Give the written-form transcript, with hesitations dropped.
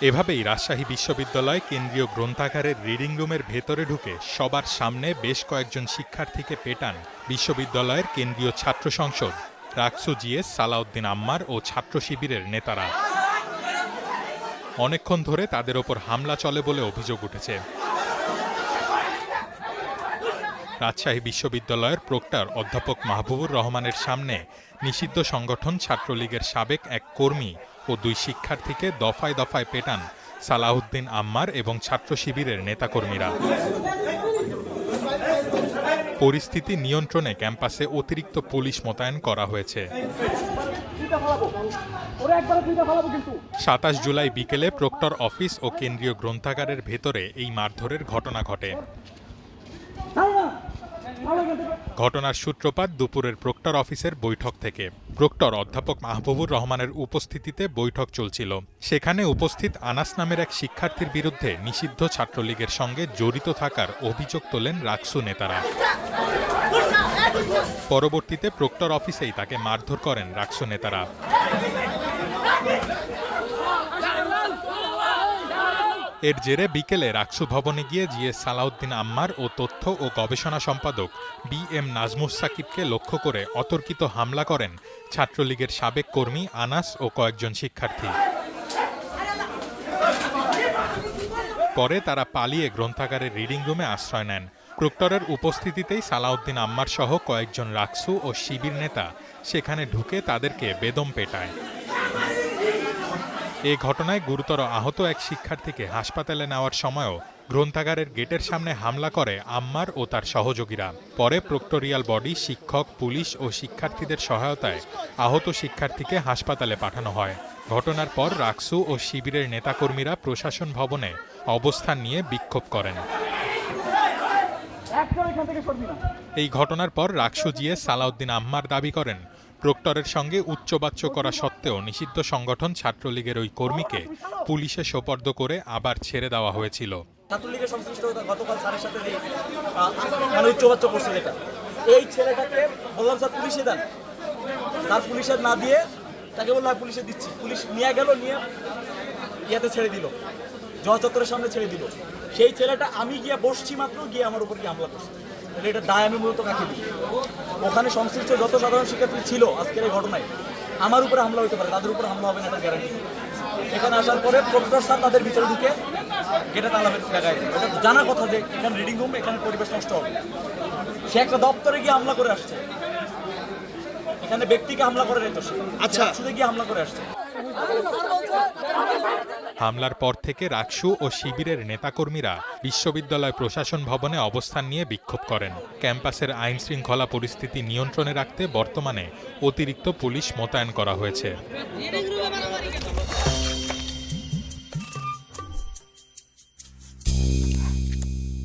এভাবেই রাজশাহী বিশ্ববিদ্যালয় কেন্দ্রীয় গ্রন্থাগারের রিডিং রুমের ভেতরে ঢুকে সবার সামনে বেশ কয়েকজন শিক্ষার্থীকে পেটান বিশ্ববিদ্যালয়ের কেন্দ্রীয় ছাত্র সংসদ, রাকসু জিএস, সালাউদ্দিন আম্মার ও ছাত্র শিবিরের নেতারা। অনেকক্ষণ ধরে তাদের ওপর হামলা চলে বলে অভিযোগ উঠেছে। রাজশাহী বিশ্ববিদ্যালয়ের প্রক্টর অধ্যাপক মাহবুবুর রহমানের সামনে নিষিদ্ধ সংগঠন ছাত্রলীগের সাবেক এক কর্মী ও দুই শিক্ষার্থীকে দফায় দফায় পেটান সালাউদ্দিন আম্মার এবং ছাত্র শিবিরের নেতাকর্মীরা। পরিস্থিতি নিয়ন্ত্রণে ক্যাম্পাসে অতিরিক্ত পুলিশ মোতায়েন করা হয়েছে। 27 জুলাই বিকেলে প্রক্টর অফিস ও কেন্দ্রীয় গ্রন্থাগারের ভেতরে এই মারধরের ঘটনা ঘটে। ঘটনার সূত্রপাত দুপুরের প্রক্টর অফিসের বৈঠক থেকে। প্রক্টর অধ্যাপক মাহবুবুর রহমানের উপস্থিতিতে বৈঠক চলছিল। সেখানে উপস্থিত আনাস নামের এক শিক্ষার্থীর বিরুদ্ধে নিষিদ্ধ ছাত্রলীগের সঙ্গে জড়িত থাকার অভিযোগ তোলেন রাকসু নেতারা। পরবর্তীতে প্রক্টর অফিসেই তাকে মারধর করেন রাকসু নেতারা। এর জেরে বিকেলে রাকসু ভবনে গিয়ে জিএস সালাউদ্দিন আম্মার ও তথ্য ও গবেষণা সম্পাদক BM নাজমুস সাকিবকে লক্ষ্য করে অতর্কিত হামলা করেন ছাত্রলীগের সাবেক কর্মী আনাস ও কয়েকজন শিক্ষার্থী। পরে তারা পালিয়ে গ্রন্থাগারের রিডিং রুমে আশ্রয় নেন। প্রক্টরের উপস্থিতিতেই সালাউদ্দিন আম্মার সহ কয়েকজন রাকসু ও শিবির নেতা সেখানে ঢুকে তাদেরকে বেদম পেটায়। এ ঘটনায় গুরুতর আহত এক শিক্ষার্থীকে হাসপাতালে নেওয়ার সময়ও গ্রন্থাগারের গেটের সামনে হামলা করে আম্মার ও তার সহযোগীরা। পরে প্রক্টোরিয়াল বডি, শিক্ষক, পুলিশ ও শিক্ষার্থীদের সহায়তায় আহত শিক্ষার্থীকে হাসপাতালে পাঠানো হয়। ঘটনার পর রাকসু ও শিবিরের নেতাকর্মীরা প্রশাসন ভবনে অবস্থান নিয়ে বিক্ষোভ করেন। এই ঘটনার পর রাকসু জিএস সালাউদ্দিন আম্মার দাবি করেন, প্রক্টরের সঙ্গে উচ্চবাচ্য করা সত্ত্বেও নিষিদ্ধ সংগঠন ছাত্রলীগের ওই কর্মীকে পুলিশে সোপর্দ করে আবার ছেড়ে দেওয়া হয়েছিল। ছাত্রলীগের সংশ্লিষ্ট গতকাল স্যারের সাথে উচ্চবাচ্য করছে, যেটা এই ছেলেটাকে বললাম স্যার পুলিশে দেন, তার পুলিশে না দিয়ে তাকে বললাম পুলিশে দিচ্ছি। পুলিশ নিয়ে গেল, নিয়ে ইয়াতে ছেড়ে দিল, জজ চত্বরের সামনে ছেড়ে দিল। সেই ছেলেটা আমি গিয়ে বসছি মাত্র, গিয়ে আমার উপর গিয়ে হামলা করছে। এটা দায় আমি মূলত কাকে দিই? ওখানে সংশ্লিষ্ট যত সাধারণ শিক্ষার্থী ছিল আজকের এই ঘটনায়, আমার উপরে হামলা হতে পারে, তাদের উপরে হামলা হবে না, এটা গ্যারান্টি। এখানে আসার পরে প্রক্টর স্যার তাদের ভিতরে ঢুকে গেটে তালা লাগাই দিল। এটা জানার কথা যে এখানে রিডিং রুম, এখানে পরিবেশ নষ্ট হবে। সে একটা দপ্তরে গিয়ে হামলা করে আসছে, এখানে ব্যক্তিকে হামলা করে রেখে আচ্ছা শুধু গিয়ে হামলা করে আসছে। হামলার পর থেকে রাকসু ও শিবিরের নেতাকর্মীরা বিশ্ববিদ্যালয় প্রশাসন ভবনে অবস্থান নিয়ে বিক্ষোভ করেন। ক্যাম্পাসের আইন শৃঙ্খলা পরিস্থিতি নিয়ন্ত্রণে রাখতে বর্তমানে অতিরিক্ত পুলিশ মোতায়েন করা হয়েছে।